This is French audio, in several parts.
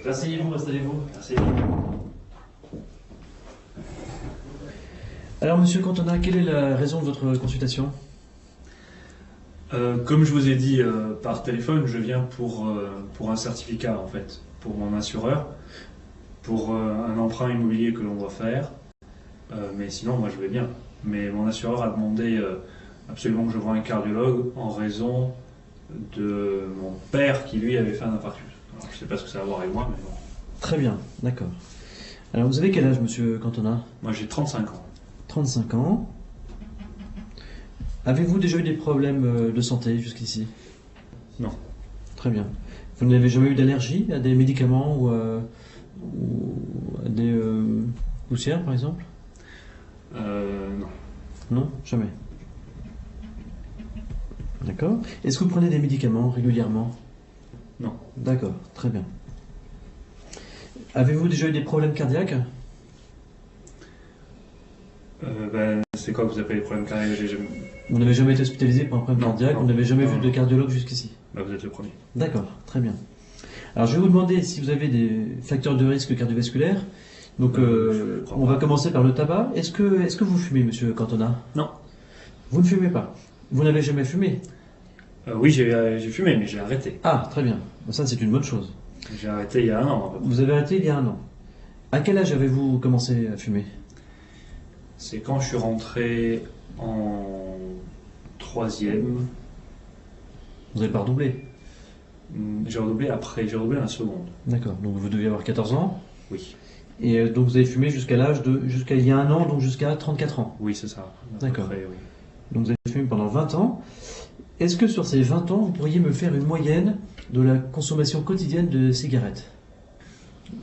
Asseyez-vous, installez-vous. Merci. Alors, monsieur Cantona, quelle est la raison de votre consultation? Comme je vous ai dit par téléphone, je viens pour un certificat en fait, pour mon assureur, pour un emprunt immobilier que l'on doit faire. Mais sinon, moi je vais bien. Mais mon assureur a demandé absolument que je voie un cardiologue en raison de mon père qui lui avait fait un infarctus. Alors, je ne sais pas ce que ça a à voir avec moi, mais bon. Très bien, d'accord. Alors, vous avez quel âge, monsieur Cantona? Moi j'ai 35 ans. 35 ans. Avez-vous déjà eu des problèmes de santé jusqu'ici? Non. Très bien. Vous n'avez jamais eu d'allergie à des médicaments ou à des poussières, par exemple? Non. Non, jamais. D'accord. Est-ce que vous prenez des médicaments régulièrement? Non. D'accord, très bien. Avez-vous déjà eu des problèmes cardiaques? C'est quoi que vous appelez les problèmes cardiaques? Vous n'avez jamais été hospitalisé pour un problème Non, cardiaque? non, Vous n'avez jamais non, vu de non. cardiologue jusqu'ici? Vous êtes le premier. D'accord, très bien. Alors je vais vous demander si vous avez des facteurs de risque cardiovasculaire. Donc Je crois on pas. va commencer par le tabac. Est-ce que vous fumez, monsieur Cantona? Non. Vous ne fumez pas. Vous n'avez jamais fumé? Oui, j'ai fumé, mais j'ai arrêté. Ah, très bien. Ça, c'est une bonne chose. J'ai arrêté il y a un an à peu près. Vous avez arrêté il y a un an. À quel âge avez-vous commencé à fumer? C'est quand je suis rentré en troisième. Vous n'avez pas redoublé? J'ai redoublé après, j'ai redoublé la seconde. D'accord. Donc vous deviez avoir 14 ans. Oui, Et donc vous avez fumé jusqu'à il y a un an, donc jusqu'à 34 ans. oui, c'est ça. À peu D'accord. près, oui. Donc vous avez fumé pendant 20 ans. Est-ce que sur ces 20 ans, vous pourriez me faire une moyenne de la consommation quotidienne de cigarettes?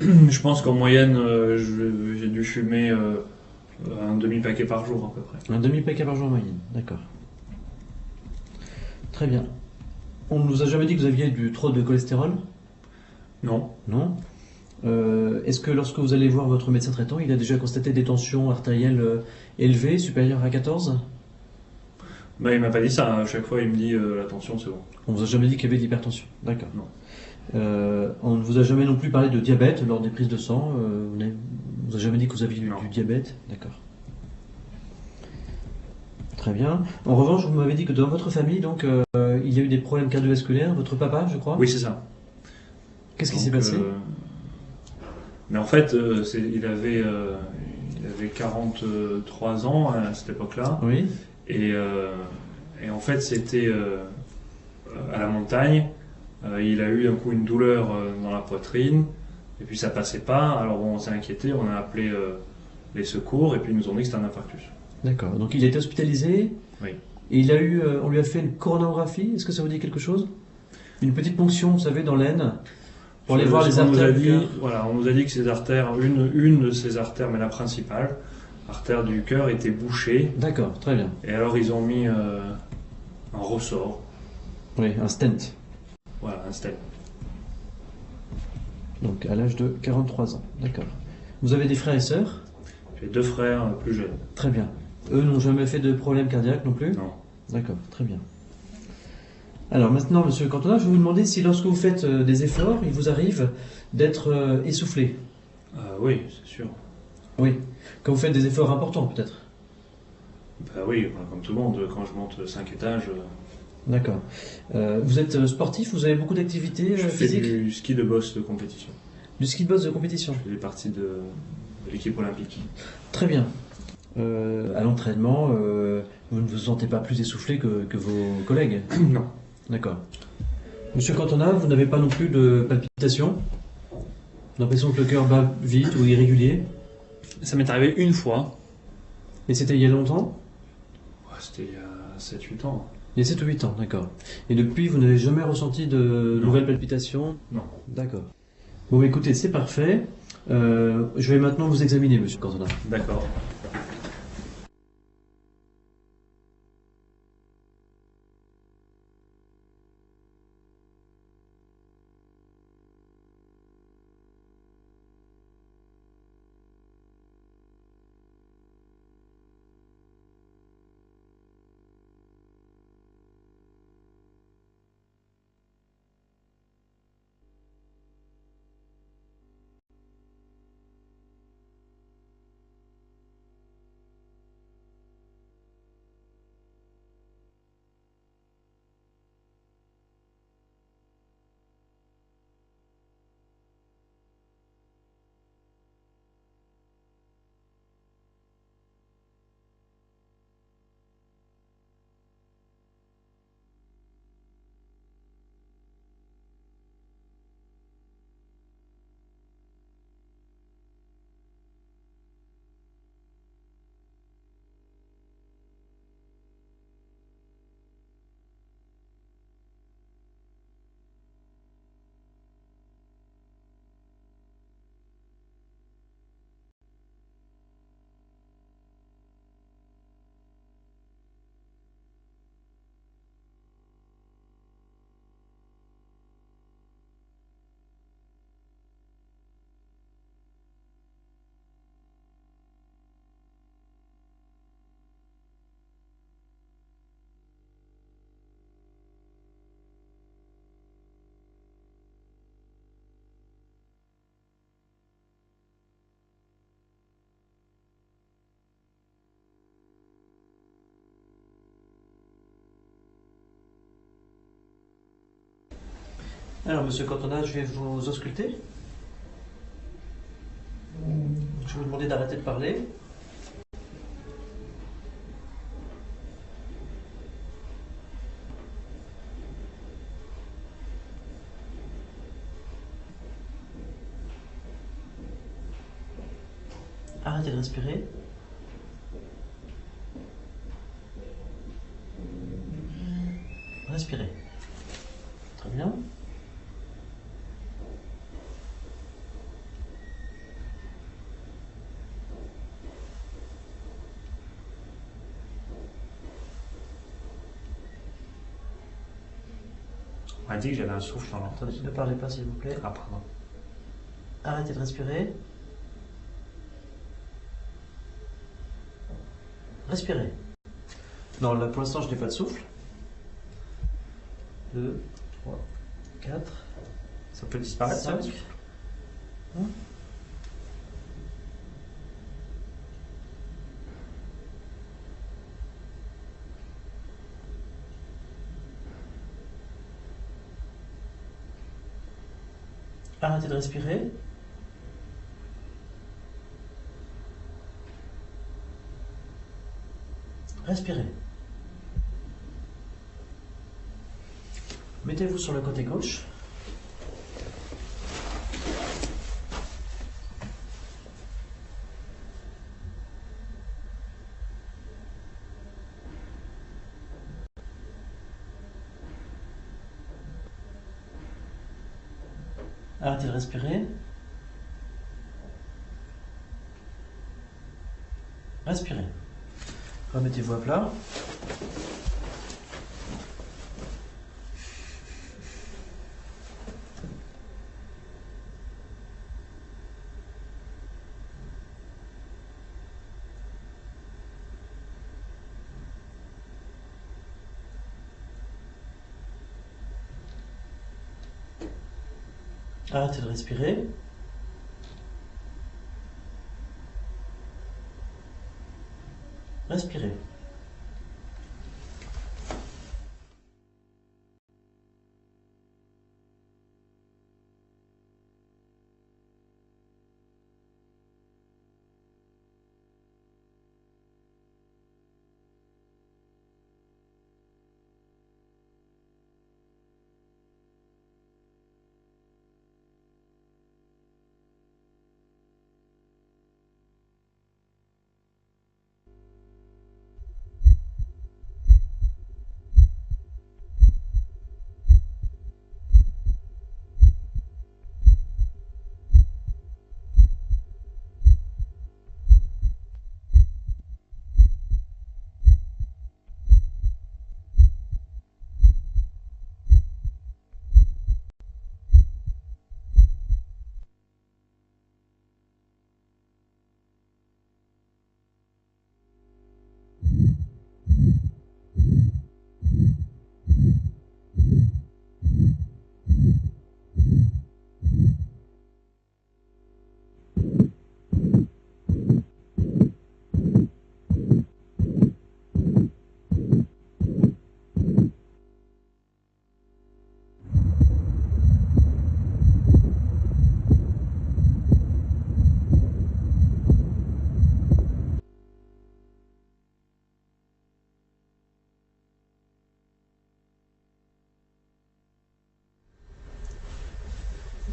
Je pense qu'en moyenne, j'ai dû fumer un demi-paquet par jour à peu près. Un demi-paquet par jour en moyenne, d'accord. Très bien. On ne nous a jamais dit que vous aviez trop de cholestérol? Non, Non. Est-ce que lorsque vous allez voir votre médecin traitant, il a déjà constaté des tensions artérielles élevées, supérieures à 14? il m'a pas dit ça. À chaque fois, il me dit la tension, c'est bon. On ne vous a jamais dit qu'il y avait de l'hypertension? D'accord. Non. On ne vous a jamais non plus parlé de diabète lors des prises de sang? On ne vous a jamais dit que vous aviez Non. du diabète? D'accord. Très bien. En revanche, vous m'avez dit que dans votre famille, donc, il y a eu des problèmes cardiovasculaires. Votre papa, je crois? Oui, c'est ça. Qu'est-ce qui Donc, s'est passé? Mais en fait, il avait 43 ans à cette époque-là. Oui. Et en fait, c'était à la montagne. Il a eu un coup une douleur dans la poitrine. Et puis ça passait pas. Alors bon, on s'est inquiété. On a appelé les secours. Et puis ils nous ont dit que c'était un infarctus. D'accord. Donc il a été hospitalisé. Oui. Et on lui a fait une coronarographie. Est-ce que ça vous dit quelque chose? Une petite ponction, vous savez, dans l'aine, pour aller voir les On nous a artères du dit, cœur. voilà, on nous a dit que ces artères, une de ces artères, mais la principale, artère du cœur, était bouchée. D'accord, très bien. Et alors ils ont mis un ressort. Oui, un stent. Voilà, un stent. Donc à l'âge de 43 ans. D'accord. Vous avez des frères et sœurs? J'ai deux frères plus jeunes. Très bien. Eux n'ont jamais fait de problème cardiaque non plus? Non. D'accord, très bien. Alors maintenant, monsieur Cantona, je vais vous demander si lorsque vous faites des efforts, il vous arrive d'être essoufflé. Oui, c'est sûr. Oui. Quand vous faites des efforts importants, peut-être. Oui, comme tout le monde, quand je monte 5 étages, D'accord. Vous êtes sportif? Vous avez beaucoup d'activités je fais physiques? du ski de boss de compétition. Du ski de boss de compétition. Je fais partie de l'équipe olympique. Très bien. À l'entraînement, vous ne vous sentez pas plus essoufflé que vos collègues? Non. D'accord. Monsieur Cantona, vous n'avez pas non plus de palpitations? L'impression que le cœur bat vite ou irrégulier? Ça m'est arrivé une fois. Et c'était il y a longtemps? C'était il y a 7-8 ans. Il y a 7 ou 8 ans, d'accord. Et depuis, vous n'avez jamais ressenti de Non. nouvelles palpitations? Non. D'accord. Bon, écoutez, c'est parfait. Je vais maintenant vous examiner, monsieur Cantona. D'accord. Alors, monsieur Cantona, je vais vous ausculter. Je vais vous demander d'arrêter de parler. Arrêtez de respirer. Respirez. Très bien. On m'a dit que j'avais un souffle dans Attendez, ne parlez pas s'il vous plaît. Ah, pardon. Arrêtez de respirer. Respirez. Non, là pour l'instant je n'ai pas de souffle. 2, 3, 4, Ça peut disparaître, ça 5. Arrêtez de respirer. Respirez. Mettez-vous sur le côté gauche. Arrêtez de respirer. Respirez. Remettez-vous à plat. Arrêtez de respirer. Respirez.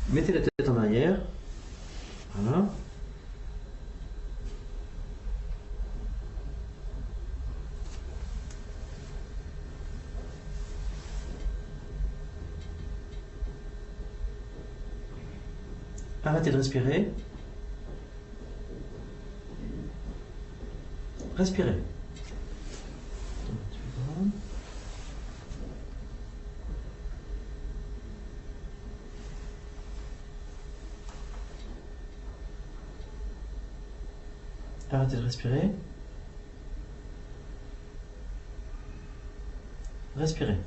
Mettez la tête en arrière. Voilà. Arrêtez de respirer. Respirez. Arrêtez de respirer. Respirez.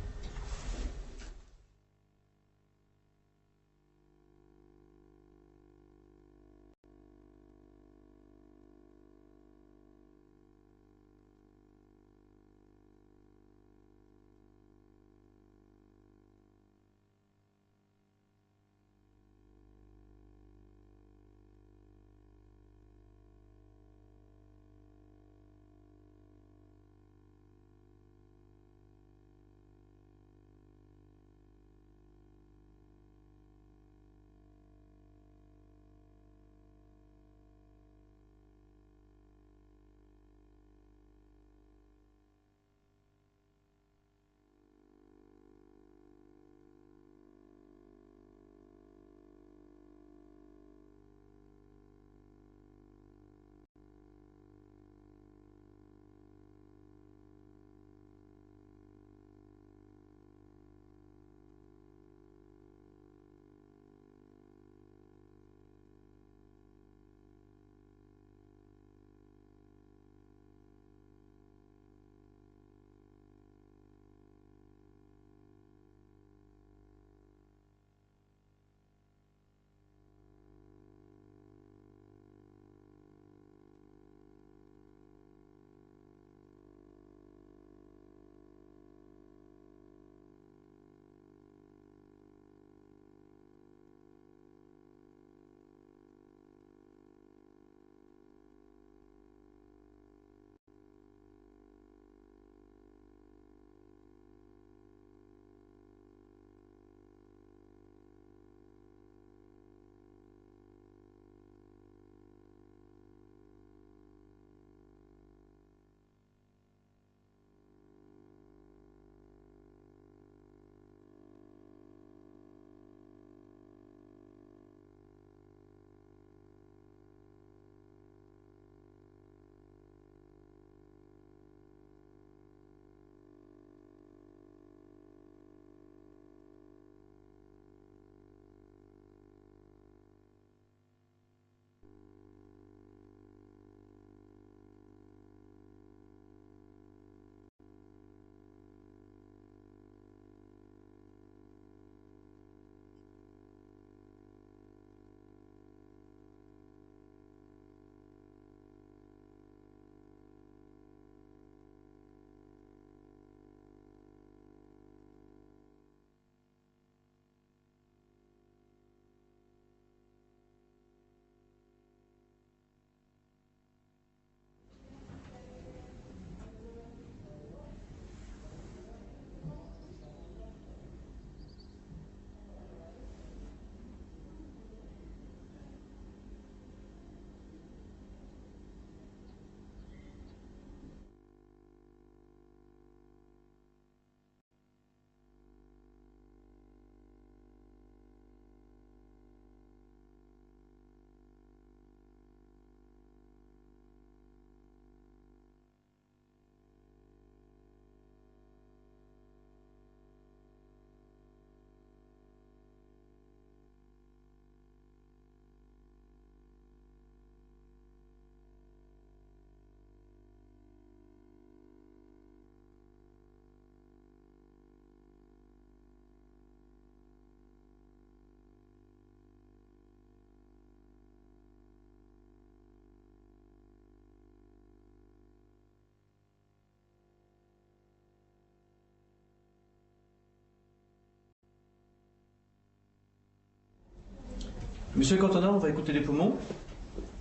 Monsieur Cantona, on va écouter les poumons.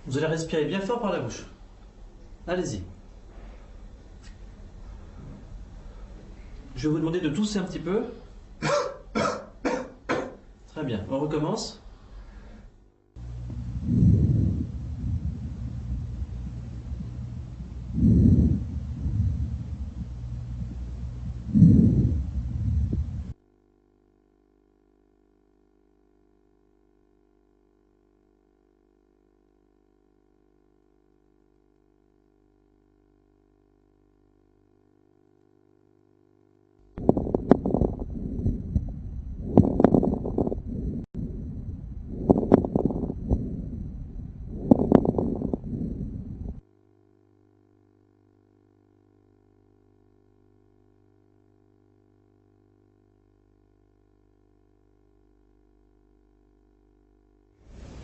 Vous allez respirer bien fort par la bouche. Allez-y. Je vais vous demander de tousser un petit peu. Très bien, on recommence.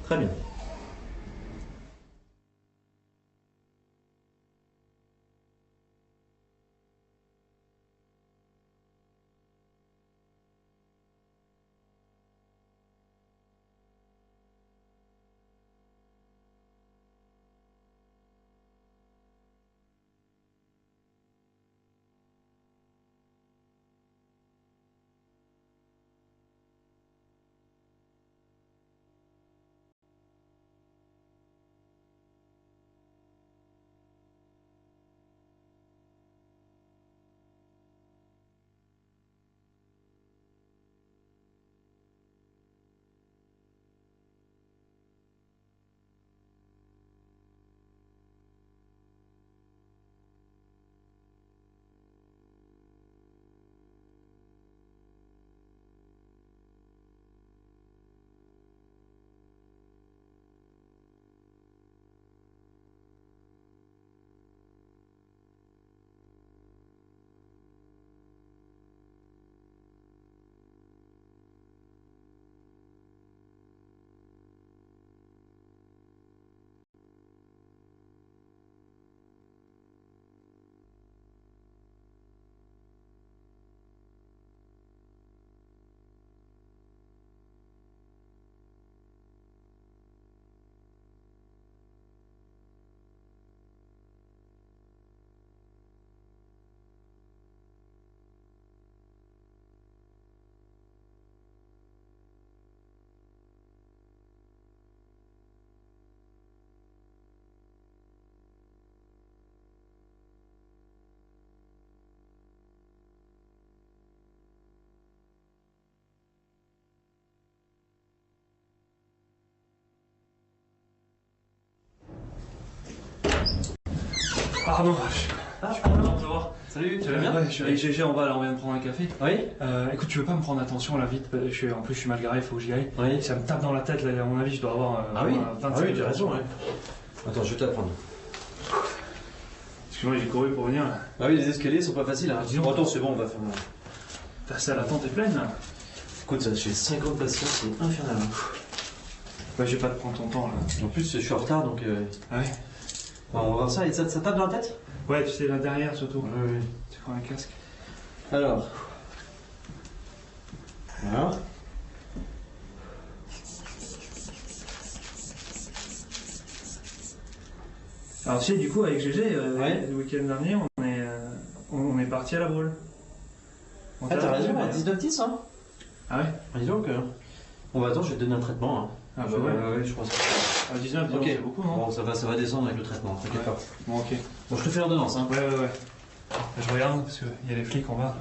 Très bien. Pardon, je suis content de te voir. Salut, tu vas bien? Ouais, je suis avec GG en bas, là, on vient de prendre un café. Oui. Écoute, tu veux pas me prendre attention là vite? En plus, je suis mal garé, il faut que j'y aille. Oui. Ça me tape dans la tête, là, à mon avis, je dois avoir. Ah oui, 25 tu as raison, ouais. Attends, je vais t'apprendre. Excuse-moi, j'ai couru pour venir. Là. Ah oui, les escaliers sont pas faciles. Hein. Dis donc. Bon, attends, c'est bon, on va faire. Ta salle d'attente est pleine là. Écoute, ça, j'ai 50 patients, c'est infernal. Hein. Ouais, je vais pas te prendre ton temps là. En plus, je suis en retard, donc. Ah ouais? Bon, on va voir ça. Et ça tape dans la tête? Ouais, tu sais, là derrière surtout. Oui. Tu prends un casque. Alors. Voilà. Alors, tu sais, du coup, avec GG, Ouais. le week-end dernier, on est parti à la boule. Ah, t'as raison, à 19-10, hein? Ah ouais? Ah, dis donc. Bon, bah attends, je vais te donner un traitement. Hein. Ah bah ouais. Je pense. À 19, Ok. c'est beaucoup, non? Bon, ça va descendre avec le traitement, t'inquiète Ouais. pas. Bon, ok. Bon, je te fais l'ordonnance, hein. Ouais. Je regarde parce qu'il y a les flics en bas.